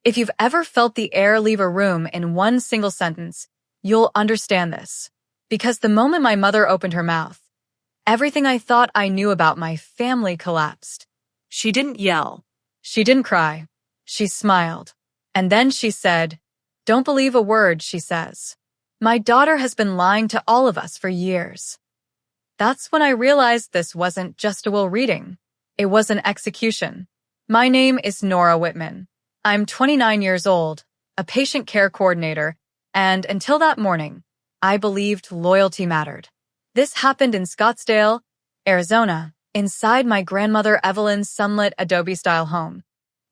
If you've ever felt the air leave a room in one single sentence, you'll understand this. Because the moment my mother opened her mouth, everything I thought I knew about my family collapsed. She didn't yell. She didn't cry. She smiled. And then she said, "Don't believe a word she says. My daughter has been lying to all of us for years." That's when I realized this wasn't just a will reading. It was an execution. My name is Nora Whitman. I'm 29 years old, a patient care coordinator, and until that morning, I believed loyalty mattered. This happened in Scottsdale, Arizona, inside my grandmother Evelyn's sunlit adobe-style home.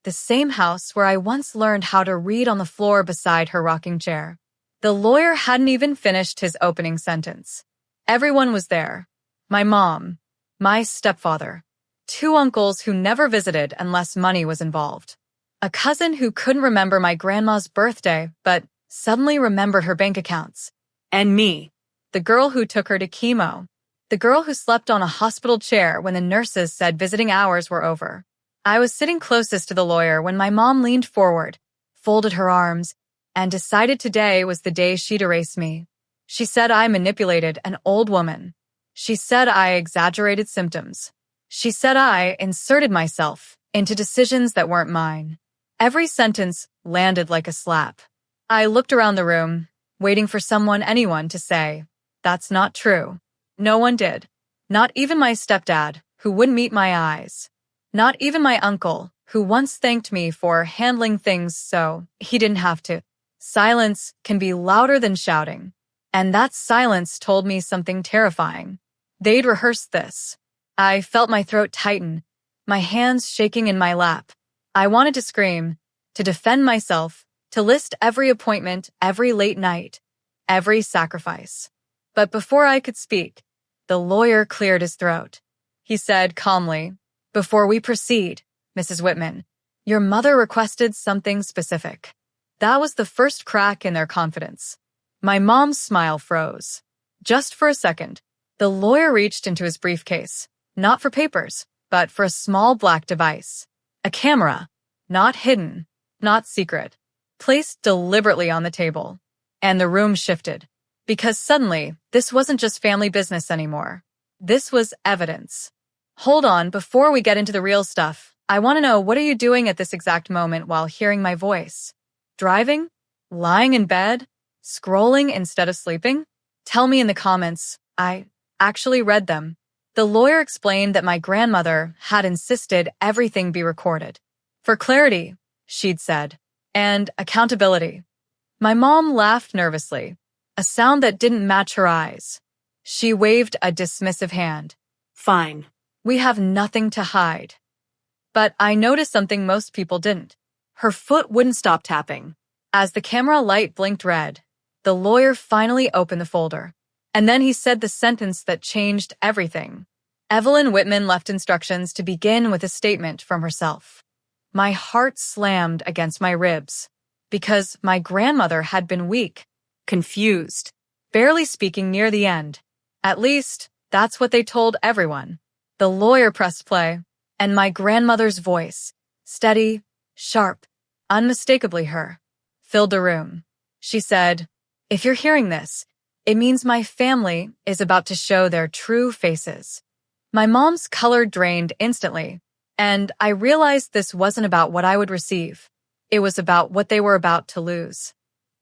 The same house where I once learned how to read on the floor beside her rocking chair. The lawyer hadn't even finished his opening sentence. Everyone was there. My mom, my stepfather, two uncles who never visited unless money was involved, a cousin who couldn't remember my grandma's birthday but suddenly remembered her bank accounts, And me. the girl who took her to chemo, the girl who slept on a hospital chair when the nurses said visiting hours were over. I was sitting closest to the lawyer when my mom leaned forward, folded her arms, and decided today was the day she'd erase me. She said I manipulated an old woman. She said I exaggerated symptoms. She said I inserted myself into decisions that weren't mine. Every sentence landed like a slap. I looked around the room, waiting for anyone to say, "That's not true." No one did. Not even my stepdad, who wouldn't meet my eyes. Not even my uncle, who once thanked me for handling things so he didn't have to. Silence can be louder than shouting. And that silence told me something terrifying. They'd rehearsed this. I felt my throat tighten, my hands shaking in my lap. I wanted to scream, to defend myself, to list every appointment, every late night, every sacrifice. But before I could speak, the lawyer cleared his throat. He said calmly, "Before we proceed, Mrs. Whitman, your mother requested something specific." That was the first crack in their confidence. My mom's smile froze. Just for a second, the lawyer reached into his briefcase, not for papers, but for a small black device. A camera, not hidden, not secret, placed deliberately on the table. And the room shifted. Because suddenly, this wasn't just family business anymore. This was evidence. Hold on, before we get into the real stuff, I want to know, what are you doing at this exact moment while hearing my voice? Driving? Lying in bed? Scrolling instead of sleeping? Tell me in the comments. I actually read them. The lawyer explained that my grandmother had insisted everything be recorded. For clarity, she'd said, and accountability. My mom laughed nervously, a sound that didn't match her eyes. She waved a dismissive hand. Fine. We have nothing to hide. But I noticed something most people didn't. Her foot wouldn't stop tapping. As the camera light blinked red, the lawyer finally opened the folder. And then he said the sentence that changed everything. Evelyn Whitman left instructions to begin with a statement from herself. My heart slammed against my ribs, because my grandmother had been weak, confused, barely speaking near the end. At least, that's what they told everyone. The lawyer pressed play, and my grandmother's voice, steady, sharp, unmistakably her, filled the room. She said, "If you're hearing this, it means my family is about to show their true faces." My mom's color drained instantly, and I realized this wasn't about what I would receive. It was about what they were about to lose.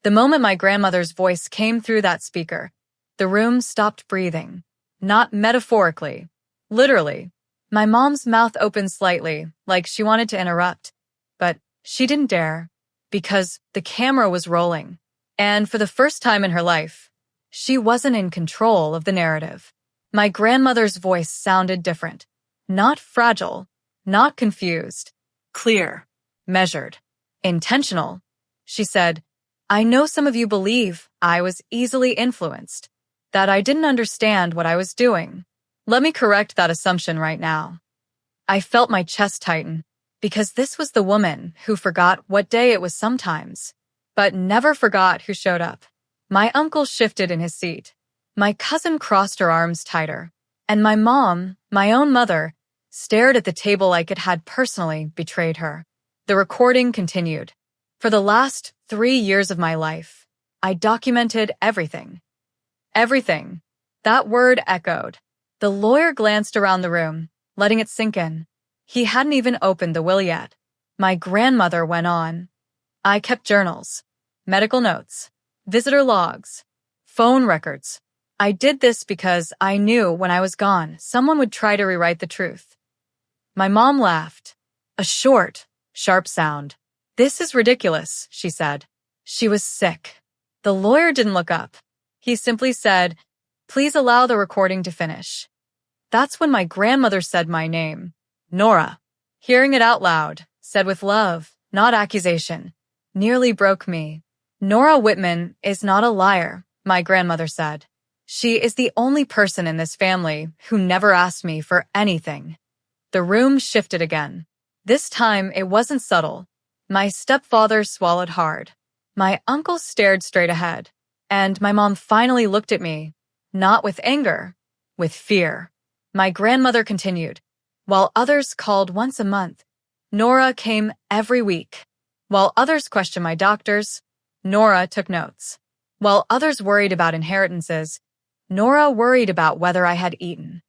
The moment my grandmother's voice came through that speaker, the room stopped breathing. Not metaphorically, literally. My mom's mouth opened slightly, like she wanted to interrupt, but she didn't dare, because the camera was rolling. And for the first time in her life, she wasn't in control of the narrative. My grandmother's voice sounded different. Not fragile, not confused. Clear. Measured. Intentional. She said, "I know some of you believe I was easily influenced, that I didn't understand what I was doing. Let me correct that assumption right now." I felt my chest tighten, because this was the woman who forgot what day it was sometimes, but never forgot who showed up. My uncle shifted in his seat. My cousin crossed her arms tighter, and my mom, my own mother, stared at the table like it had personally betrayed her. The recording continued. For the last 3 years of my life, I documented everything. Everything. That word echoed. The lawyer glanced around the room, letting it sink in. He hadn't even opened the will yet. My grandmother went on. I kept journals, medical notes, visitor logs, phone records. I did this because I knew when I was gone, someone would try to rewrite the truth. My mom laughed. A short, sharp sound. "This is ridiculous," she said. She was sick. The lawyer didn't look up. He simply said, "Please allow the recording to finish." That's when my grandmother said my name, Nora. Hearing it out loud, said with love, not accusation, nearly broke me. "Nora Whitman is not a liar," my grandmother said. "She is the only person in this family who never asked me for anything." The room shifted again. This time it wasn't subtle. My stepfather swallowed hard. My uncle stared straight ahead. And my mom finally looked at me, not with anger, with fear. My grandmother continued. While others called once a month, Nora came every week. While others questioned my doctors, Nora took notes. While others worried about inheritances, Nora worried about whether I had eaten.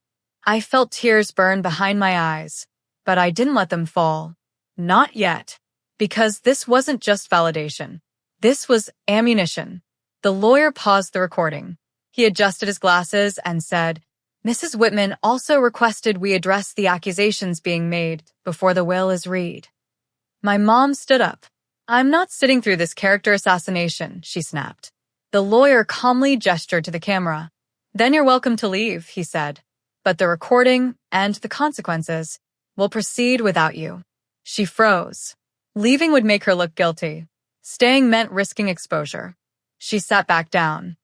I felt tears burn behind my eyes, but I didn't let them fall. Not yet. Because this wasn't just validation. This was ammunition. The lawyer paused the recording. He adjusted his glasses and said, "Mrs. Whitman also requested we address the accusations being made before the will is read." My mom stood up. "I'm not sitting through this character assassination," she snapped. The lawyer calmly gestured to the camera. "Then you're welcome to leave," he said. "But the recording and the consequences will proceed without you." She froze. Leaving would make her look guilty. Staying meant risking exposure. She sat back down.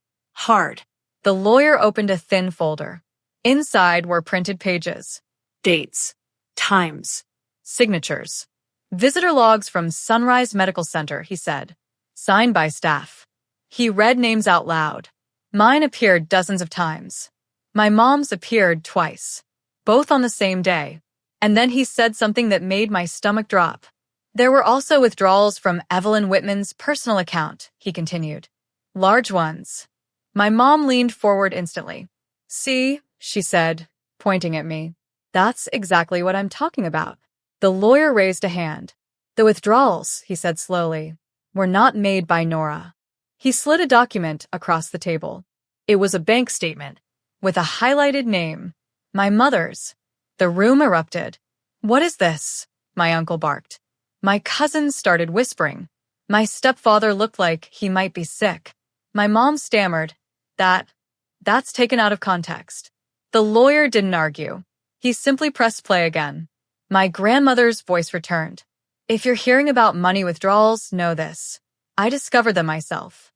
Hard. The lawyer opened a thin folder. Inside were printed pages. Dates. Times. Signatures. "Visitor logs from Sunrise Medical Center," he said. "Signed by staff." He read names out loud. Mine appeared dozens of times. My mom's appeared twice. Both on the same day. And then he said something that made my stomach drop. "There were also withdrawals from Evelyn Whitman's personal account," he continued. "Large ones." My mom leaned forward instantly. "See," she said, pointing at me. "That's exactly what I'm talking about." The lawyer raised a hand. "The withdrawals," he said slowly, "were not made by Nora." He slid a document across the table. It was a bank statement, with a highlighted name. My mother's. The room erupted. "What is this?" my uncle barked. My cousins started whispering. My stepfather looked like he might be sick. My mom stammered, That's taken out of context." The lawyer didn't argue. He simply pressed play again. My grandmother's voice returned. "If you're hearing about money withdrawals, know this. I discovered them myself.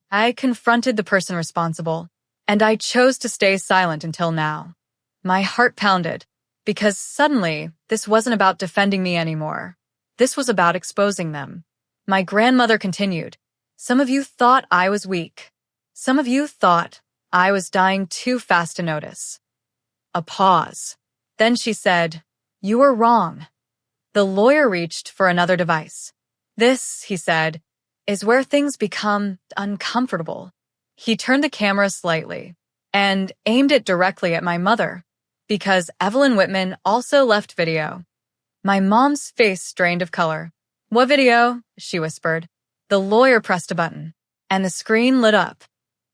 I confronted the person responsible, and I chose to stay silent until now." My heart pounded, because suddenly this wasn't about defending me anymore. This was about exposing them. My grandmother continued, "Some of you thought I was weak. Some of you thought I was dying too fast to notice." A pause. Then she said, "You were wrong." The lawyer reached for another device. "This," he said, "is where things become uncomfortable." He turned the camera slightly and aimed it directly at my mother, because Evelyn Whitman also left video. My mom's face strained of color. "What video?" she whispered. The lawyer pressed a button, and the screen lit up.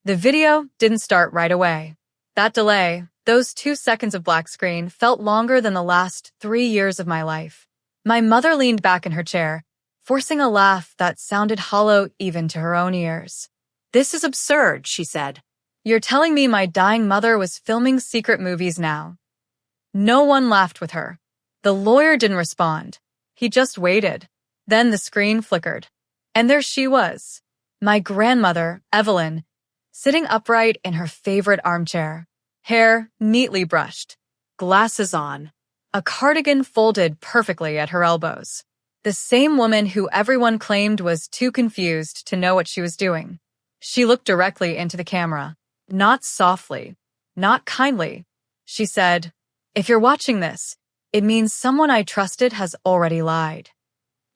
The video didn't start right away. That delay, those 2 seconds of black screen, felt longer than the last 3 years of my life. My mother leaned back in her chair, forcing a laugh that sounded hollow even to her own ears. "This is absurd," she said. "You're telling me my dying mother was filming secret movies now?" No one laughed with her. The lawyer didn't respond. He just waited. Then the screen flickered. And there she was. My grandmother, Evelyn, sitting upright in her favorite armchair. Hair neatly brushed. Glasses on. A cardigan folded perfectly at her elbows. The same woman who everyone claimed was too confused to know what she was doing. She looked directly into the camera. Not softly. Not kindly. She said, "If you're watching this, it means someone I trusted has already lied."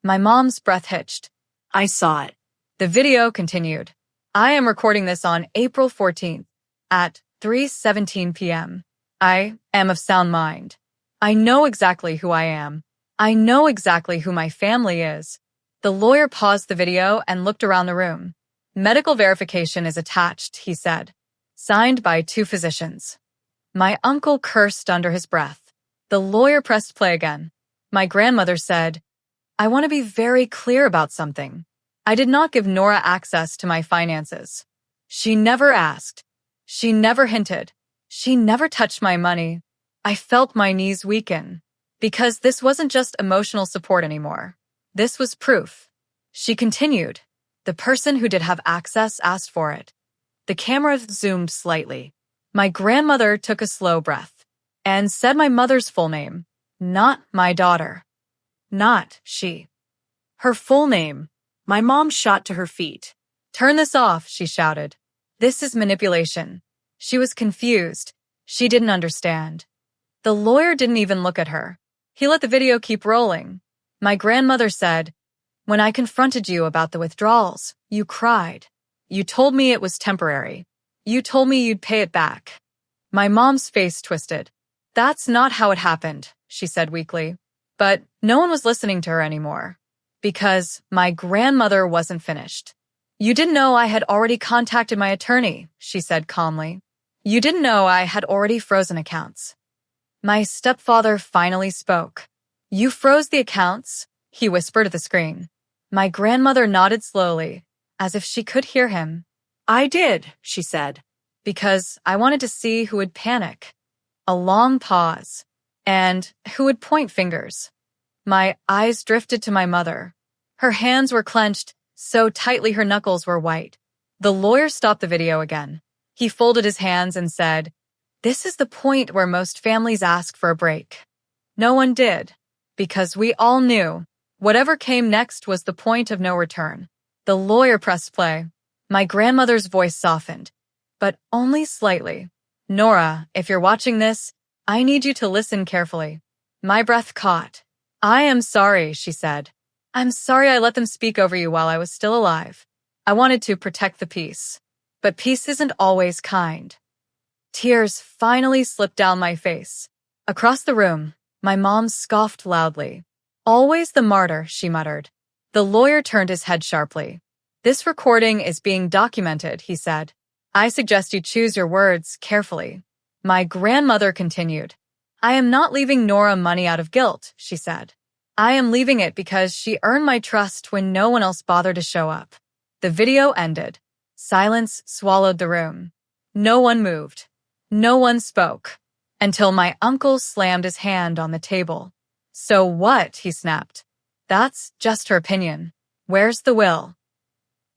My mom's breath hitched. I saw it. The video continued. I am recording this on April 14th at 3:17 p.m. I am of sound mind. I know exactly who I am. I know exactly who my family is. The lawyer paused the video and looked around the room. Medical verification is attached, he said. Signed by 2 physicians. My uncle cursed under his breath. The lawyer pressed play again. My grandmother said, I want to be very clear about something. I did not give Nora access to my finances. She never asked. She never hinted. She never touched my money. I felt my knees weaken. Because this wasn't just emotional support anymore. This was proof. She continued. The person who did have access asked for it. The camera zoomed slightly. My grandmother took a slow breath and said my mother's full name, not my daughter. Not she. Her full name. My mom shot to her feet. Turn this off, she shouted. This is manipulation. She was confused. She didn't understand. The lawyer didn't even look at her. He let the video keep rolling. My grandmother said, when I confronted you about the withdrawals, you cried. You told me it was temporary. You told me you'd pay it back. My mom's face twisted. That's not how it happened, she said weakly. But no one was listening to her anymore. Because my grandmother wasn't finished. You didn't know I had already contacted my attorney, she said calmly. You didn't know I had already frozen accounts. My stepfather finally spoke. You froze the accounts, he whispered at the screen. My grandmother nodded slowly, as if she could hear him. I did, she said. Because I wanted to see who would panic. A long pause. And who would point fingers. My eyes drifted to my mother. Her hands were clenched, so tightly her knuckles were white. The lawyer stopped the video again. He folded his hands and said, this is the point where most families ask for a break. No one did, because we all knew whatever came next was the point of no return. The lawyer pressed play. My grandmother's voice softened, but only slightly. Nora, if you're watching this, I need you to listen carefully. My breath caught. I am sorry, she said. I'm sorry I let them speak over you while I was still alive. I wanted to protect the peace. But peace isn't always kind. Tears finally slipped down my face. Across the room, my mom scoffed loudly. Always the martyr, she muttered. The lawyer turned his head sharply. This recording is being documented, he said. I suggest you choose your words carefully. My grandmother continued. I am not leaving Nora money out of guilt, she said. I am leaving it because she earned my trust when no one else bothered to show up. The video ended. Silence swallowed the room. No one moved. No one spoke. Until my uncle slammed his hand on the table. So what? He snapped. That's just her opinion. Where's the will?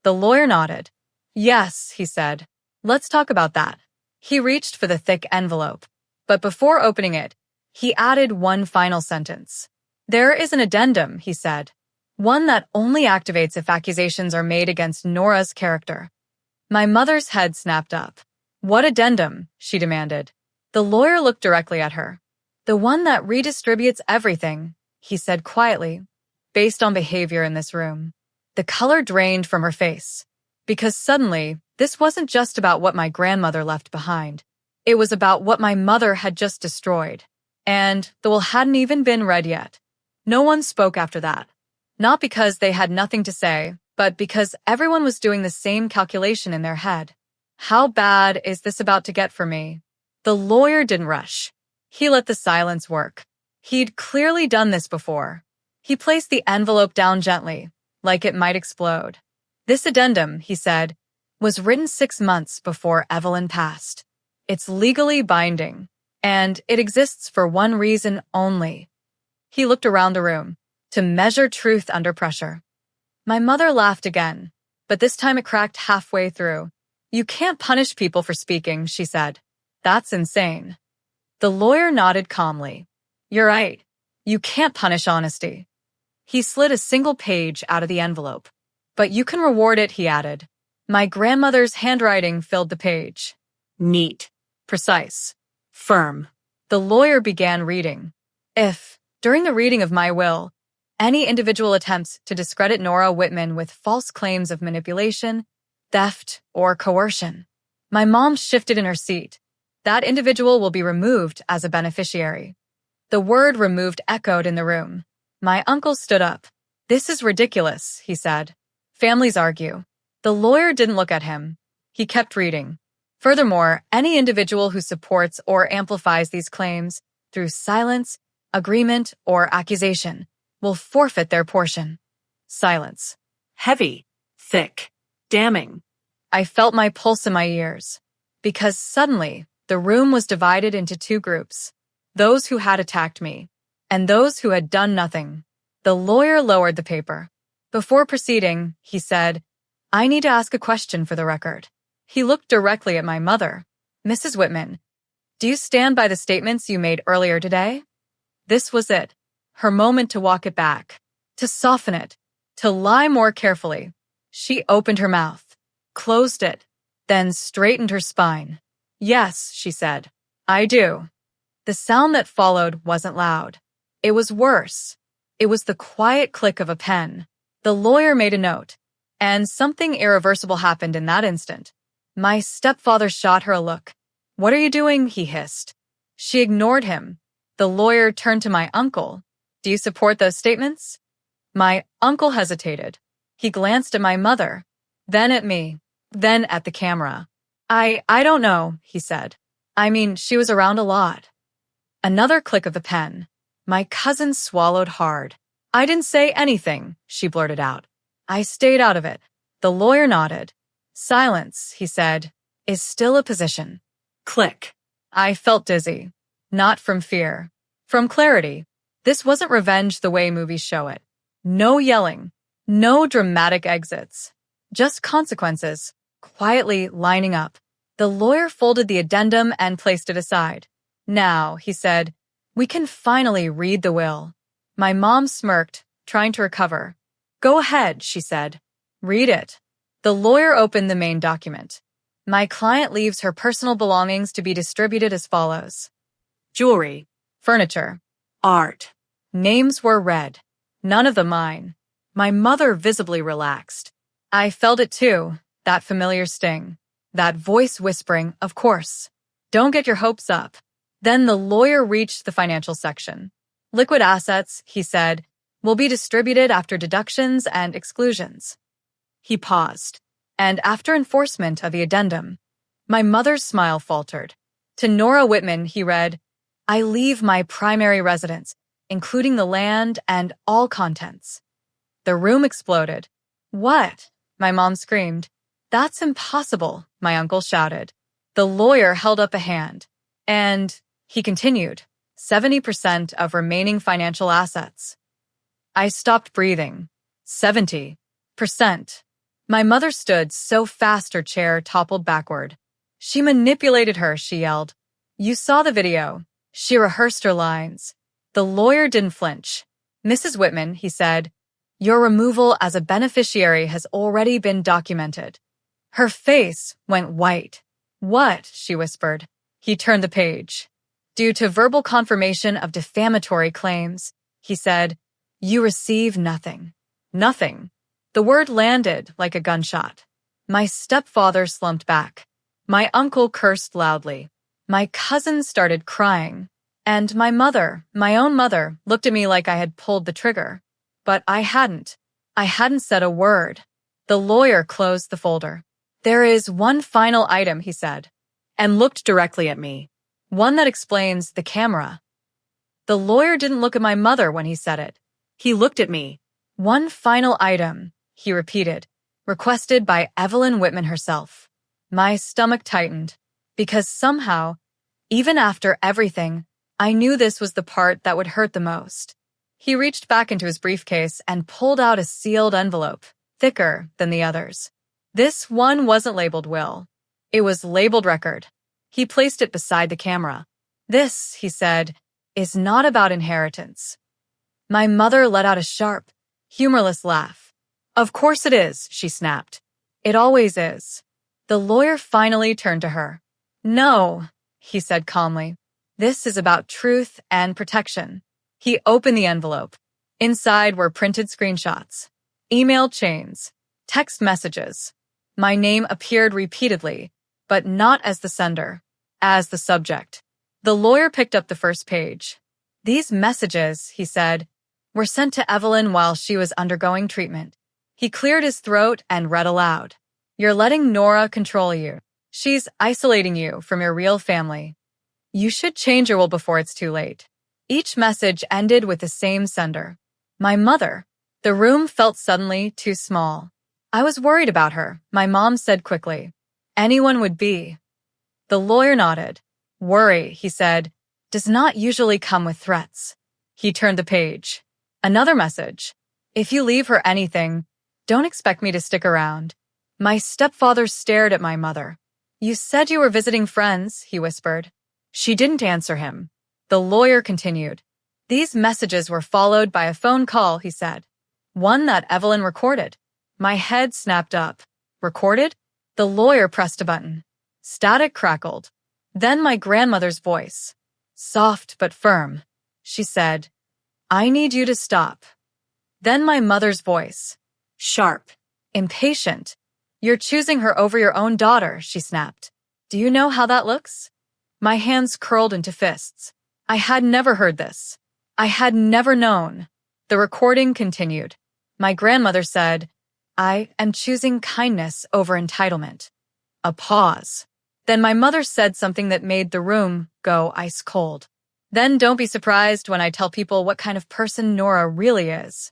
The lawyer nodded. Yes, he said. Let's talk about that. He reached for the thick envelope. But before opening it, he added one final sentence. There is an addendum, he said. One that only activates if accusations are made against Nora's character. My mother's head snapped up. What addendum? She demanded. The lawyer looked directly at her. The one that redistributes everything, he said quietly, based on behavior in this room. The color drained from her face. Because suddenly, this wasn't just about what my grandmother left behind. It was about what my mother had just destroyed. And the will hadn't even been read yet. No one spoke after that. Not because they had nothing to say, but because everyone was doing the same calculation in their head. How bad is this about to get for me? The lawyer didn't rush. He let the silence work. He'd clearly done this before. He placed the envelope down gently, like it might explode. This addendum, he said, was written 6 months before Evelyn passed. It's legally binding, and it exists for one reason only. He looked around the room, to measure truth under pressure. My mother laughed again, but this time it cracked halfway through. You can't punish people for speaking, she said. That's insane. The lawyer nodded calmly. You're right. You can't punish honesty. He slid a single page out of the envelope. But you can reward it, he added. My grandmother's handwriting filled the page. Neat. Precise. Firm. The lawyer began reading. If, during the reading of my will, any individual attempts to discredit Nora Whitman with false claims of manipulation, theft, or coercion. My mom shifted in her seat. That individual will be removed as a beneficiary. The word removed echoed in the room. My uncle stood up. This is ridiculous, he said. Families argue. The lawyer didn't look at him. He kept reading. Furthermore, any individual who supports or amplifies these claims through silence, agreement, or accusation will forfeit their portion. Silence. Heavy. Thick. Damning. I felt my pulse in my ears, because suddenly the room was divided into two groups, those who had attacked me and those who had done nothing. The lawyer lowered the paper. Before proceeding, he said, I need to ask a question for the record. He looked directly at my mother. Mrs. Whitman, do you stand by the statements you made earlier today? This was it, her moment to walk it back, to soften it, to lie more carefully. She opened her mouth, closed it, then straightened her spine. Yes, she said, I do. The sound that followed wasn't loud. It was worse. It was the quiet click of a pen. The lawyer made a note, and something irreversible happened in that instant. My stepfather shot her a look. What are you doing? He hissed. She ignored him. The lawyer turned to my uncle. Do you support those statements? My uncle hesitated. He glanced at my mother, then at me, then at the camera. I don't know, he said. I mean, she was around a lot. Another click of the pen. My cousin swallowed hard. I didn't say anything, she blurted out. I stayed out of it. The lawyer nodded. Silence, he said, is still a position. Click. I felt dizzy. Not from fear. From clarity. This wasn't revenge the way movies show it. No yelling. No dramatic exits. Just consequences, quietly lining up. The lawyer folded the addendum and placed it aside. Now, he said, we can finally read the will. My mom smirked, trying to recover. Go ahead, she said. Read it. The lawyer opened the main document. My client leaves her personal belongings to be distributed as follows. Jewelry. Furniture. Art. Names were read. None of them mine. My mother visibly relaxed. I felt it too, that familiar sting. That voice whispering, of course. Don't get your hopes up. Then the lawyer reached the financial section. Liquid assets, he said, will be distributed after deductions and exclusions. He paused, and after enforcement of the addendum, my mother's smile faltered. To Nora Whitman, he read, I leave my primary residence, including the land and all contents. The room exploded. What? My mom screamed. That's impossible, my uncle shouted. The lawyer held up a hand, and he continued, 70% of remaining financial assets. I stopped breathing. 70%. My mother stood so fast her chair toppled backward. She manipulated her, she yelled. You saw the video. She rehearsed her lines. The lawyer didn't flinch. Mrs. Whitman, he said, your removal as a beneficiary has already been documented. Her face went white. What? She whispered. He turned the page. Due to verbal confirmation of defamatory claims, he said, you receive nothing. Nothing. The word landed like a gunshot. My stepfather slumped back. My uncle cursed loudly. My cousin started crying. And my mother, my own mother, looked at me like I had pulled the trigger. But I hadn't. I hadn't said a word. The lawyer closed the folder. There is one final item, he said, and looked directly at me. One that explains the camera. The lawyer didn't look at my mother when he said it. He looked at me. One final item, he repeated, requested by Evelyn Whitman herself. My stomach tightened, because somehow, even after everything, I knew this was the part that would hurt the most. He reached back into his briefcase and pulled out a sealed envelope, thicker than the others. This one wasn't labeled will. It was labeled record. He placed it beside the camera. This, he said, is not about inheritance. My mother let out a sharp, humorless laugh. Of course it is, she snapped. It always is. The lawyer finally turned to her. No, he said calmly. This is about truth and protection. He opened the envelope. Inside were printed screenshots, email chains, text messages. My name appeared repeatedly, but not as the sender, as the subject. The lawyer picked up the first page. These messages, he said, were sent to Evelyn while she was undergoing treatment. He cleared his throat and read aloud. You're letting Nora control you. She's isolating you from your real family. You should change your will before it's too late. Each message ended with the same sender. My mother. The room felt suddenly too small. I was worried about her, my mom said quickly. Anyone would be. The lawyer nodded. Worry, he said, does not usually come with threats. He turned the page. Another message. If you leave her anything, don't expect me to stick around. My stepfather stared at my mother. You said you were visiting friends, he whispered. She didn't answer him. The lawyer continued. These messages were followed by a phone call, he said. One that Evelyn recorded. My head snapped up. Recorded? The lawyer pressed a button. Static crackled. Then my grandmother's voice. Soft but firm. She said, I need you to stop. Then my mother's voice. Sharp. Impatient. You're choosing her over your own daughter, she snapped. Do you know how that looks? My hands curled into fists. I had never heard this. I had never known. The recording continued. My grandmother said, I am choosing kindness over entitlement. A pause. Then my mother said something that made the room go ice cold. Then don't be surprised when I tell people what kind of person Nora really is.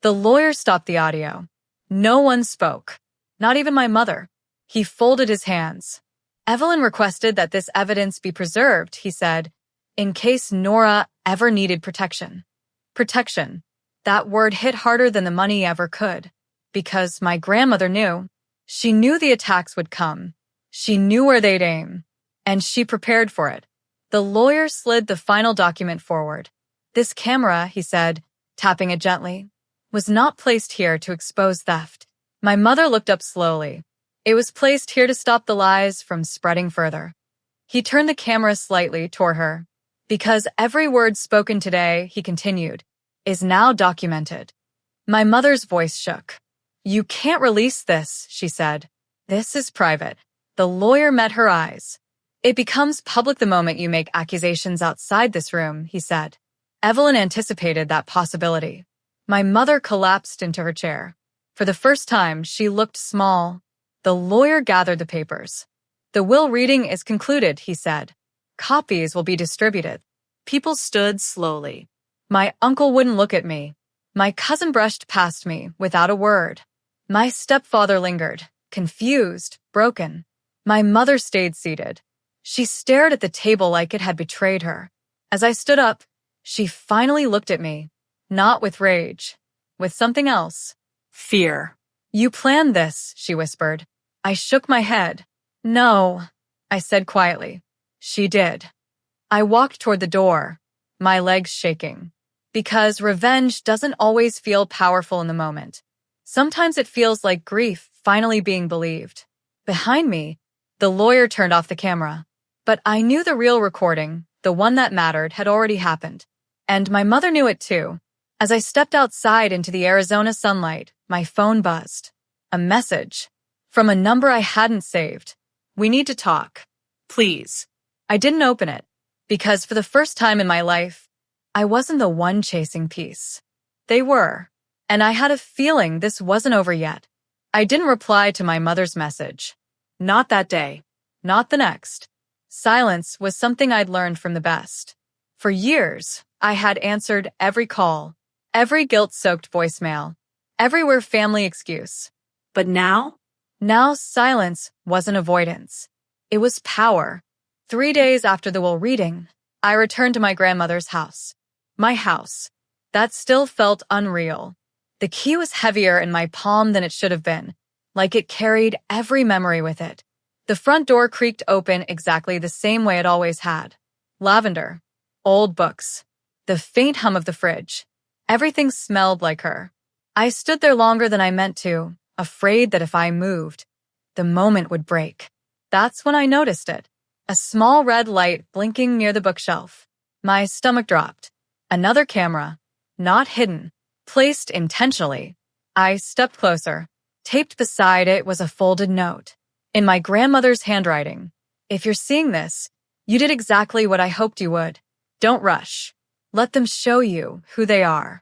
The lawyer stopped the audio. No one spoke. Not even my mother. He folded his hands. Evelyn requested that this evidence be preserved, he said, in case Nora ever needed protection. Protection. That word hit harder than the money ever could. Because my grandmother knew. She knew the attacks would come. She knew where they'd aim. And she prepared for it. The lawyer slid the final document forward. This camera, he said, tapping it gently, was not placed here to expose theft. My mother looked up slowly. It was placed here to stop the lies from spreading further. He turned the camera slightly toward her. Because every word spoken today, he continued, is now documented. My mother's voice shook. You can't release this, she said. This is private. The lawyer met her eyes. It becomes public the moment you make accusations outside this room, he said. Evelyn anticipated that possibility. My mother collapsed into her chair. For the first time, she looked small. The lawyer gathered the papers. The will reading is concluded, he said. Copies will be distributed. People stood slowly. My uncle wouldn't look at me. My cousin brushed past me without a word. My stepfather lingered, confused, broken. My mother stayed seated. She stared at the table like it had betrayed her. As I stood up, she finally looked at me, not with rage, with something else. Fear. You planned this, she whispered. I shook my head. No, I said quietly. She did. I walked toward the door, my legs shaking. Because revenge doesn't always feel powerful in the moment. Sometimes it feels like grief finally being believed. Behind me, the lawyer turned off the camera. But I knew the real recording, the one that mattered, had already happened. And my mother knew it too. As I stepped outside into the Arizona sunlight, my phone buzzed. A message. From a number I hadn't saved. We need to talk. Please. I didn't open it. Because for the first time in my life, I wasn't the one chasing peace. They were. And I had a feeling this wasn't over yet. I didn't reply to my mother's message. Not that day. Not the next. Silence was something I'd learned from the best. For years, I had answered every call, every guilt-soaked voicemail, everywhere family excuse. But now? Now silence wasn't avoidance. It was power. 3 days after the will reading, I returned to my grandmother's house. My house. That still felt unreal. The key was heavier in my palm than it should have been, like it carried every memory with it. The front door creaked open exactly the same way it always had. Lavender. Old books. The faint hum of the fridge. Everything smelled like her. I stood there longer than I meant to, afraid that if I moved, the moment would break. That's when I noticed it. A small red light blinking near the bookshelf. My stomach dropped. Another camera. Not hidden. Placed intentionally. I stepped closer. Taped beside it was a folded note. In my grandmother's handwriting. If you're seeing this, you did exactly what I hoped you would. Don't rush. Let them show you who they are.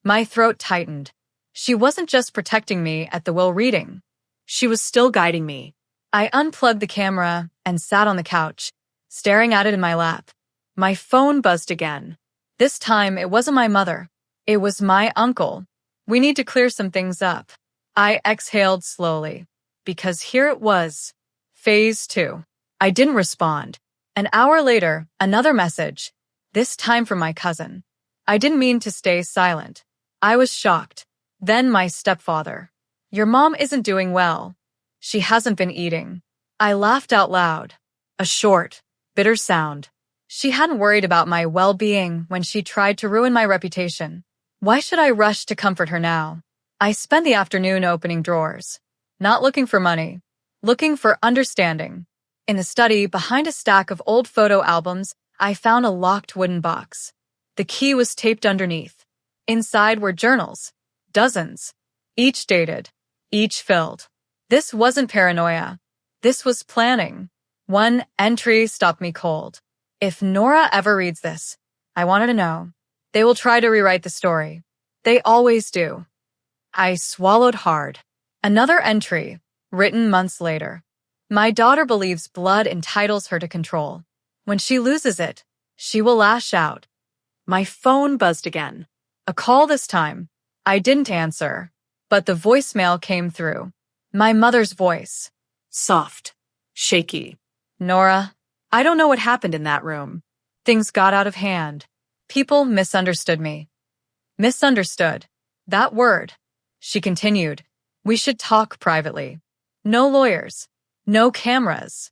My throat tightened. She wasn't just protecting me at the will reading. She was still guiding me. I unplugged the camera and sat on the couch, staring at it in my lap. My phone buzzed again. This time, it wasn't my mother. It was my uncle. We need to clear some things up. I exhaled slowly, because here it was. Phase 2. I didn't respond. An hour later, another message, this time from my cousin. I didn't mean to stay silent. I was shocked. Then my stepfather. Your mom isn't doing well. She hasn't been eating. I laughed out loud. A short, bitter sound. She hadn't worried about my well-being when she tried to ruin my reputation. Why should I rush to comfort her now? I spent the afternoon opening drawers. Not looking for money. Looking for understanding. In the study, behind a stack of old photo albums, I found a locked wooden box. The key was taped underneath. Inside were journals. Dozens. Each dated. Each filled. This wasn't paranoia. This was planning. One entry stopped me cold. If Nora ever reads this, I wanted to know. They will try to rewrite the story. They always do. I swallowed hard. Another entry, written months later. My daughter believes blood entitles her to control. When she loses it, she will lash out. My phone buzzed again. A call this time. I didn't answer, but the voicemail came through. My mother's voice. Soft. Shaky. Nora, I don't know what happened in that room. Things got out of hand. People misunderstood me. Misunderstood. That word. She continued. We should talk privately. No lawyers. No cameras.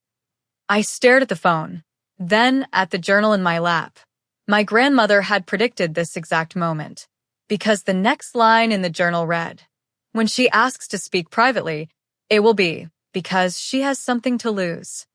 I stared at the phone, then at the journal in my lap. My grandmother had predicted this exact moment, because the next line in the journal read, when she asks to speak privately, it will be because she has something to lose.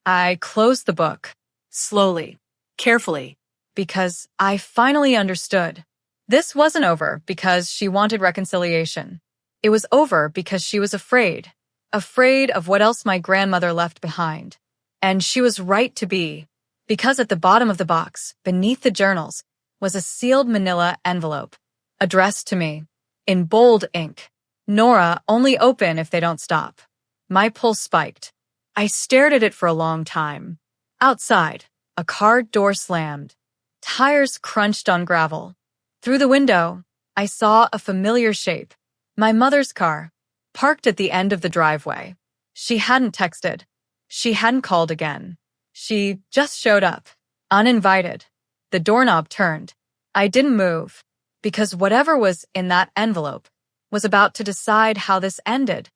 I closed the book, Slowly. Carefully. because I finally understood. This wasn't over because she wanted reconciliation. It was over because she was afraid. Afraid of what else my grandmother left behind. And she was right to be, because at the bottom of the box, beneath the journals, was a sealed manila envelope, addressed to me, in bold ink. Nora, only open if they don't stop. My pulse spiked. I stared at it for a long time. Outside, a car door slammed. Tires crunched on gravel. Through the window, I saw a familiar shape. My mother's car, parked at the end of the driveway. She hadn't texted. She hadn't called again. She just showed up, uninvited. The doorknob turned. I didn't move, because whatever was in that envelope was about to decide how this ended.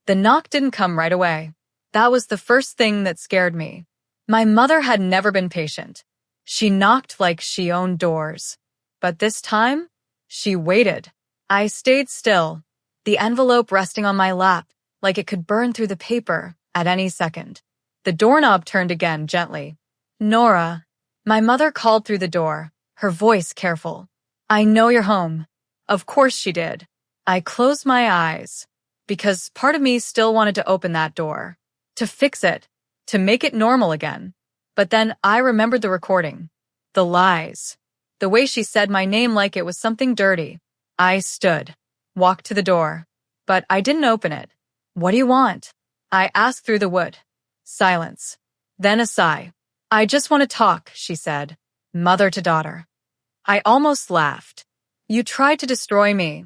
The knock didn't come right away. That was the first thing that scared me. My mother had never been patient. She knocked like she owned doors. But this time, she waited. I stayed still, the envelope resting on my lap like it could burn through the paper at any second. The doorknob turned again gently. Nora, my mother called through the door, her voice careful. I know you're home. Of course she did. I closed my eyes, because part of me still wanted to open that door, to fix it, to make it normal again. But then I remembered the recording, the lies, the way she said my name like it was something dirty. I stood, walked to the door, but I didn't open it. What do you want? I asked through the wood. Silence. Then a sigh. I just want to talk, she said, mother to daughter. I almost laughed. You tried to destroy me,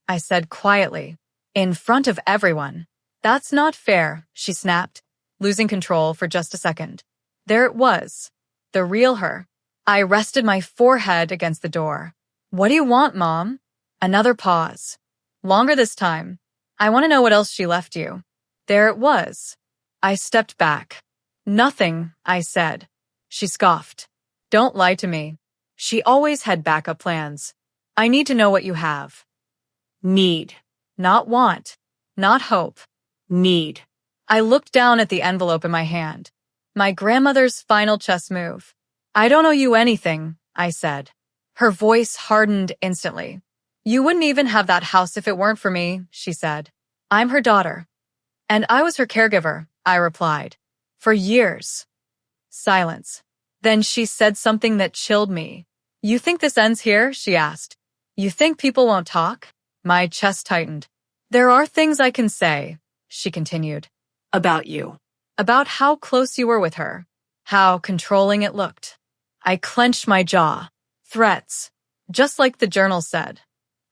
I said quietly, in front of everyone. That's not fair, she snapped, losing control for just a second. There it was, the real her. I rested my forehead against the door. What do you want, Mom? Another pause. Longer this time. I want to know what else she left you. There it was. I stepped back. Nothing, I said. She scoffed. Don't lie to me. She always had backup plans. I need to know what you have. Need. Not want. Not hope. Need. I looked down at the envelope in my hand. My grandmother's final chess move. I don't owe you anything, I said. Her voice hardened instantly. You wouldn't even have that house if it weren't for me, she said. I'm her daughter. And I was her caregiver, I replied. For years. Silence. Then she said something that chilled me. You think this ends here? She asked. You think people won't talk? My chest tightened. There are things I can say, she continued. About you. About how close you were with her. How controlling it looked. I clenched my jaw. Threats. Just like the journal said.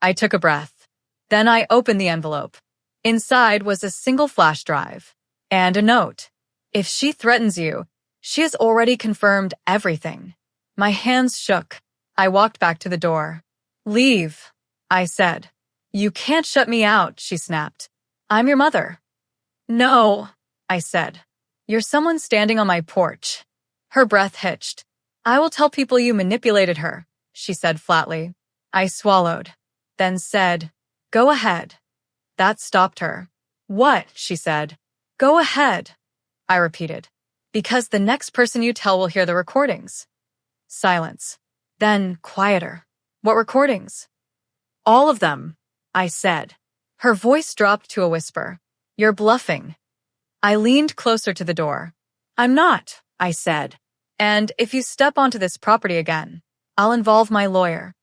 I took a breath. Then I opened the envelope. Inside was a single flash drive. And a note. If she threatens you, she has already confirmed everything. My hands shook. I walked back to the door. Leave, I said. You can't shut me out, she snapped. I'm your mother. No, I said. You're someone standing on my porch. Her breath hitched. I will tell people you manipulated her, she said flatly. I swallowed, then said, Go ahead. That stopped her. What? She said. Go ahead, I repeated. Because the next person you tell will hear the recordings. Silence. Then quieter. What recordings? All of them, I said. Her voice dropped to a whisper. You're bluffing. I leaned closer to the door. I'm not, I said. And if you step onto this property again, I'll involve my lawyer.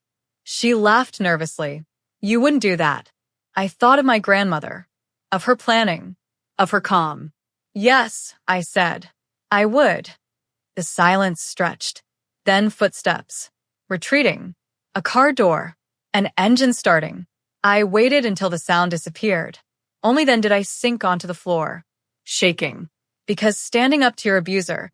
She laughed nervously. You wouldn't do that. I thought of my grandmother, of her planning, of her calm. Yes, I said. I would. The silence stretched. Then footsteps. Retreating. A car door. An engine starting. I waited until the sound disappeared. Only then did I sink onto the floor. Shaking. Because standing up to your abuser,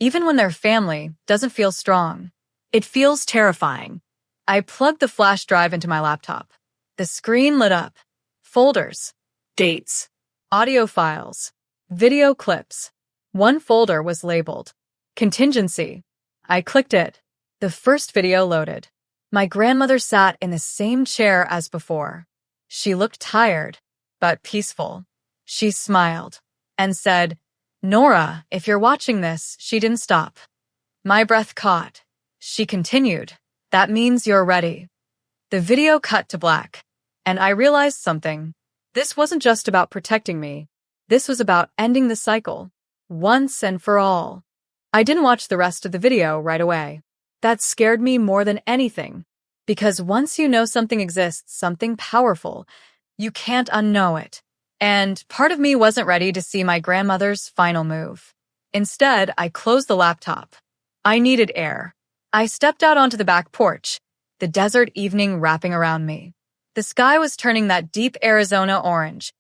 even when they're family, doesn't feel strong. It feels terrifying. I plugged the flash drive into my laptop. The screen lit up. Folders. Dates. Audio files. Video clips. One folder was labeled Contingency. I clicked it. The first video loaded. My grandmother sat in the same chair as before. She looked tired, but peaceful. She smiled and said, Nora, if you're watching this, she didn't stop. My breath caught. She continued, That means you're ready. The video cut to black, and I realized something. This wasn't just about protecting me. This was about ending the cycle. Once and for all. I didn't watch the rest of the video right away. That scared me more than anything. Because once you know something exists, something powerful, you can't unknow it. And part of me wasn't ready to see my grandmother's final move. Instead, I closed the laptop. I needed air. I stepped out onto the back porch, the desert evening wrapping around me. The sky was turning that deep Arizona orange,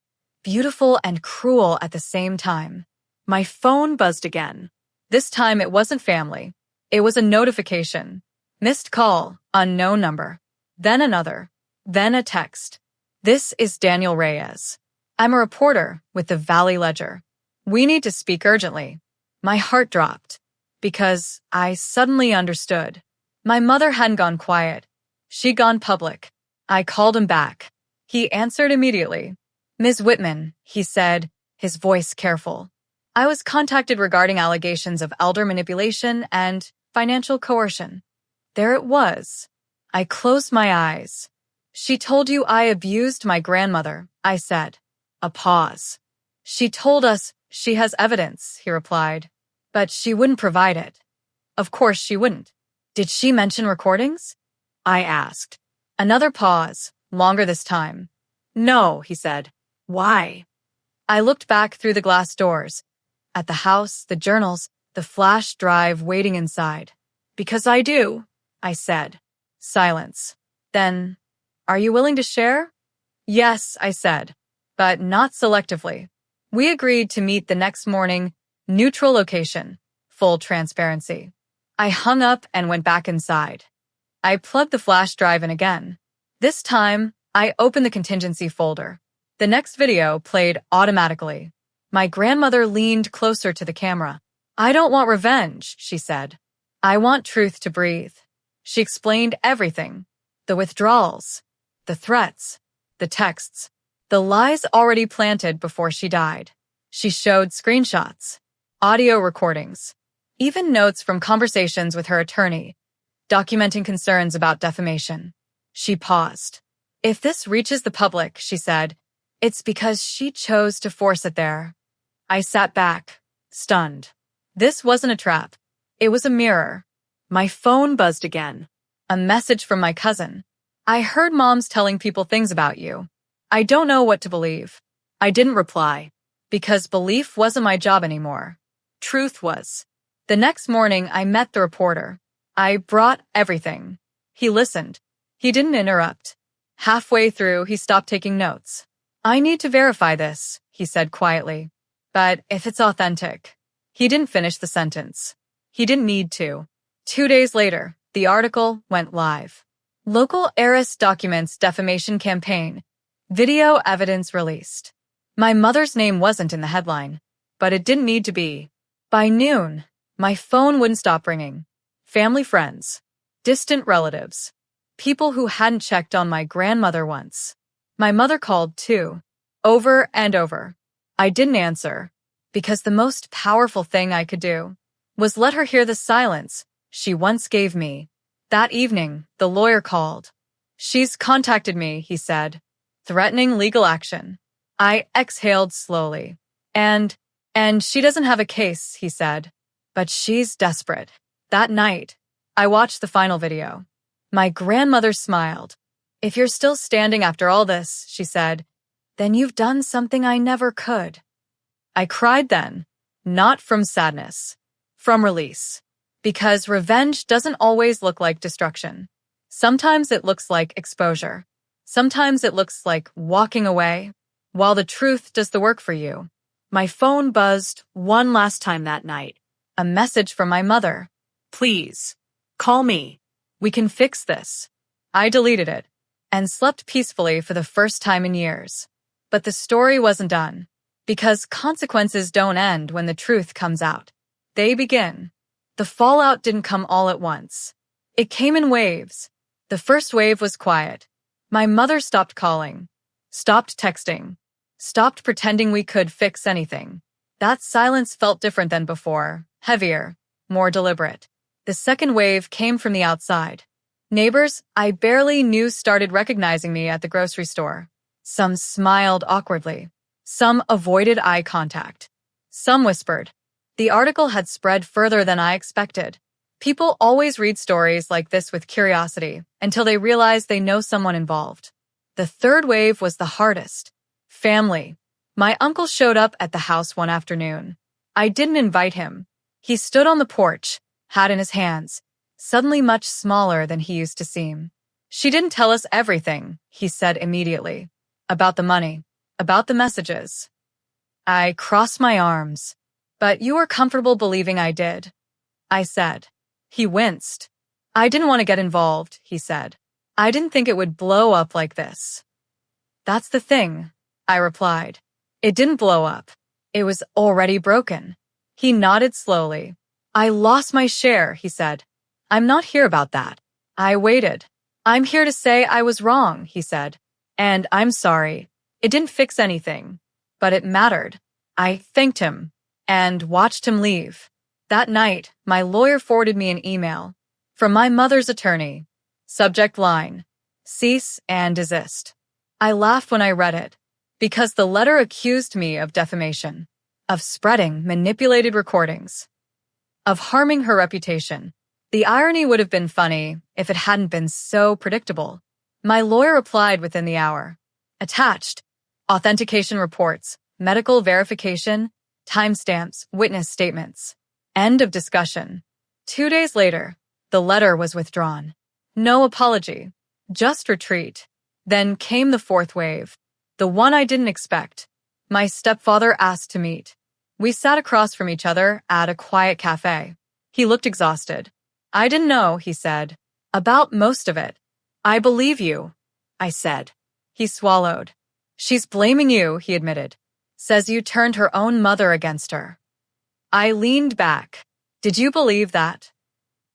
beautiful and cruel at the same time. My phone buzzed again. This time it wasn't family. It was a notification. Missed call, unknown number. Then another. Then a text. This is Daniel Reyes. I'm a reporter with the Valley Ledger. We need to speak urgently. My heart dropped because I suddenly understood. My mother hadn't gone quiet. She'd gone public. I called him back. He answered immediately. Ms. Whitman, he said, his voice careful. I was contacted regarding allegations of elder manipulation and financial coercion. There it was. I closed my eyes. She told you I abused my grandmother, I said. A pause. She told us she has evidence, he replied, but she wouldn't provide it. Of course she wouldn't. Did she mention recordings? I asked. Another pause, longer this time. No, he said. Why? I looked back through the glass doors. At the house, the journals, the flash drive waiting inside. Because I do, I said. Silence. Then, are you willing to share? Yes, I said, but not selectively. We agreed to meet the next morning, neutral location, full transparency. I hung up and went back inside. I plugged the flash drive in again. This time, I opened the contingency folder. The next video played automatically. My grandmother leaned closer to the camera. I don't want revenge, she said. I want truth to breathe. She explained everything. The withdrawals, the threats, the texts, the lies already planted before she died. She showed screenshots, audio recordings, even notes from conversations with her attorney. documenting concerns about defamation. She paused. If this reaches the public, she said, it's because she chose to force it there. I sat back, stunned. This wasn't a trap. It was a mirror. My phone buzzed again. A message from my cousin. I heard Mom's telling people things about you. I don't know what to believe. I didn't reply, because belief wasn't my job anymore. Truth was. The next morning, I met the reporter. I brought everything. He listened. He didn't interrupt. Halfway through, he stopped taking notes. I need to verify this, he said quietly. But if it's authentic. He didn't finish the sentence. He didn't need to. 2 days later, the article went live. Local heiress documents defamation campaign. Video evidence released. My mother's name wasn't in the headline, but it didn't need to be. By noon, my phone wouldn't stop ringing. Family friends, distant relatives, people who hadn't checked on my grandmother once. My mother called too, over and over. I didn't answer, because the most powerful thing I could do was let her hear the silence she once gave me. That evening, the lawyer called. She's contacted me, he said, threatening legal action. I exhaled slowly. And she doesn't have a case, he said, but she's desperate. That night, I watched the final video. My grandmother smiled. If you're still standing after all this, she said, then you've done something I never could. I cried then, not from sadness, from release. Because revenge doesn't always look like destruction. Sometimes it looks like exposure. Sometimes it looks like walking away, while the truth does the work for you. My phone buzzed one last time that night. A message from my mother. Please, call me. We can fix this. I deleted it and slept peacefully for the first time in years. But the story wasn't done, because consequences don't end when the truth comes out. They begin. The fallout didn't come all at once. It came in waves. The first wave was quiet. My mother stopped calling, stopped texting, stopped pretending we could fix anything. That silence felt different than before, heavier, more deliberate. The second wave came from the outside. Neighbors I barely knew started recognizing me at the grocery store. Some smiled awkwardly. Some avoided eye contact. Some whispered. The article had spread further than I expected. People always read stories like this with curiosity until they realize they know someone involved. The third wave was the hardest. Family. My uncle showed up at the house one afternoon. I didn't invite him. He stood on the porch, hat in his hands, suddenly much smaller than he used to seem. She didn't tell us everything, he said immediately. About the money, about the messages. I crossed my arms. But you were comfortable believing I did, I said. He winced. I didn't want to get involved, he said. I didn't think it would blow up like this. That's the thing, I replied. It didn't blow up. It was already broken. He nodded slowly. I lost my share, he said. I'm not here about that. I waited. I'm here to say I was wrong, he said. And I'm sorry. It didn't fix anything. But it mattered. I thanked him and watched him leave. That night, my lawyer forwarded me an email from my mother's attorney. Subject line, cease and desist. I laughed when I read it, because the letter accused me of defamation, of spreading manipulated recordings, of harming her reputation. The irony would have been funny if it hadn't been so predictable. My lawyer replied within the hour. Attached, authentication reports, medical verification, timestamps, witness statements. End of discussion. 2 days later, the letter was withdrawn. No apology, just retreat. Then came the fourth wave, the one I didn't expect. My stepfather asked to meet. We sat across from each other at a quiet cafe. He looked exhausted. I didn't know, he said, about most of it. I believe you, I said. He swallowed. She's blaming you, he admitted. Says you turned her own mother against her. I leaned back. Did you believe that?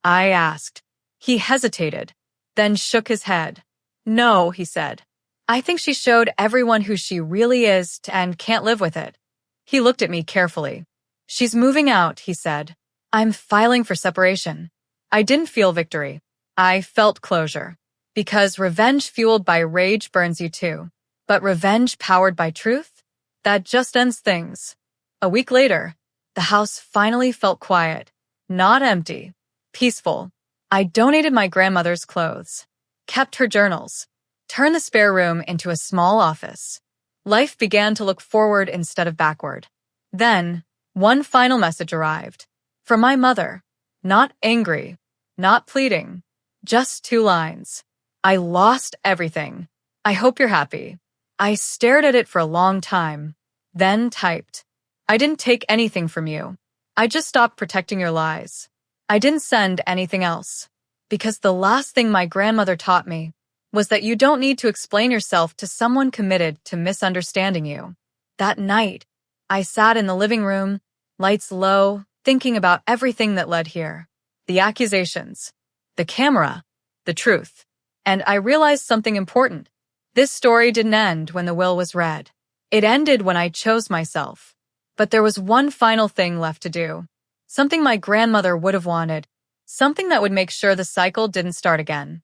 I asked. He hesitated, then shook his head. No, he said. I think she showed everyone who she really is and can't live with it. He looked at me carefully. She's moving out, he said. I'm filing for separation. I didn't feel victory. I felt closure. Because revenge fueled by rage burns you too. But revenge powered by truth? That just ends things. A week later, the house finally felt quiet. Not empty. Peaceful. I donated my grandmother's clothes. Kept her journals. Turned the spare room into a small office. Life began to look forward instead of backward. Then, one final message arrived. From my mother. Not angry. Not pleading. Just 2 lines. I lost everything. I hope you're happy. I stared at it for a long time. Then typed. I didn't take anything from you. I just stopped protecting your lies. I didn't send anything else. Because the last thing my grandmother taught me was that you don't need to explain yourself to someone committed to misunderstanding you. That night, I sat in the living room, lights low, thinking about everything that led here. The accusations, the camera, the truth. And I realized something important. This story didn't end when the will was read. It ended when I chose myself. But there was one final thing left to do. Something my grandmother would have wanted. Something that would make sure the cycle didn't start again.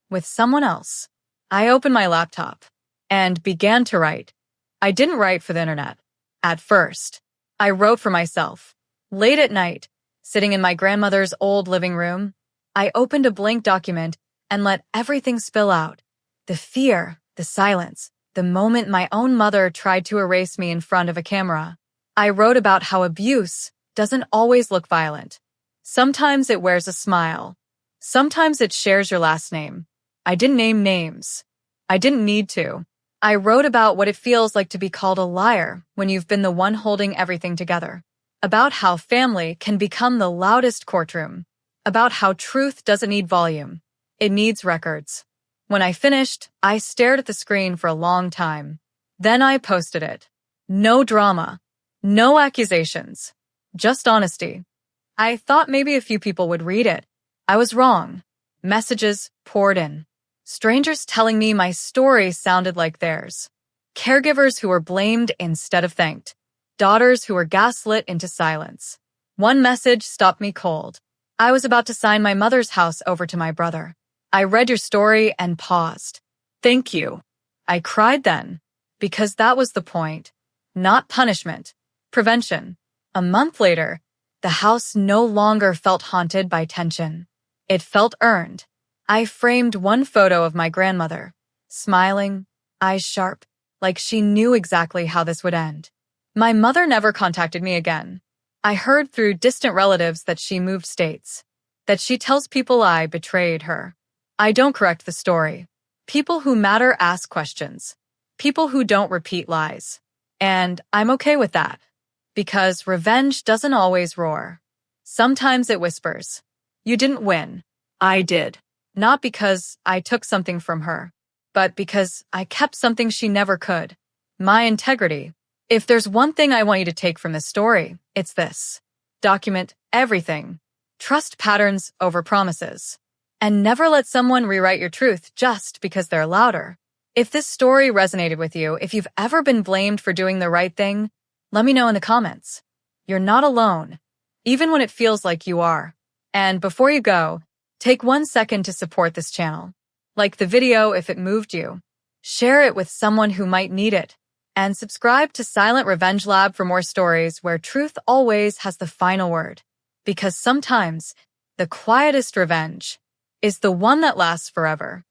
With someone else. I opened my laptop and began to write. I didn't write for the internet. At first, I wrote for myself. Late at night, sitting in my grandmother's old living room, I opened a blank document and let everything spill out. The fear, the silence, the moment my own mother tried to erase me in front of a camera. I wrote about how abuse doesn't always look violent. Sometimes it wears a smile. Sometimes it shares your last name. I didn't name names. I didn't need to. I wrote about what it feels like to be called a liar when you've been the one holding everything together. About how family can become the loudest courtroom. About how truth doesn't need volume. It needs records. When I finished, I stared at the screen for a long time. Then I posted it. No drama. No accusations. Just honesty. I thought maybe a few people would read it. I was wrong. Messages poured in. Strangers telling me my story sounded like theirs. Caregivers who were blamed instead of thanked. Daughters who were gaslit into silence. One message stopped me cold. I was about to sign my mother's house over to my brother. I read your story and paused. Thank you. I cried then. Because that was the point. Not punishment. Prevention. A month later, the house no longer felt haunted by tension. It felt earned. I framed one photo of my grandmother, smiling, eyes sharp, like she knew exactly how this would end. My mother never contacted me again. I heard through distant relatives that she moved states, that she tells people I betrayed her. I don't correct the story. People who matter ask questions. People who don't repeat lies. And I'm okay with that. Because revenge doesn't always roar. Sometimes it whispers. You didn't win. I did. Not because I took something from her, but because I kept something she never could. My integrity. If there's one thing I want you to take from this story, it's this. Document everything. Trust patterns over promises. And never let someone rewrite your truth just because they're louder. If this story resonated with you, if you've ever been blamed for doing the right thing, let me know in the comments. You're not alone, even when it feels like you are. And before you go, take 1 second to support this channel. Like the video if it moved you. Share it with someone who might need it. And subscribe to Silent Revenge Lab for more stories where truth always has the final word. Because sometimes, the quietest revenge is the one that lasts forever.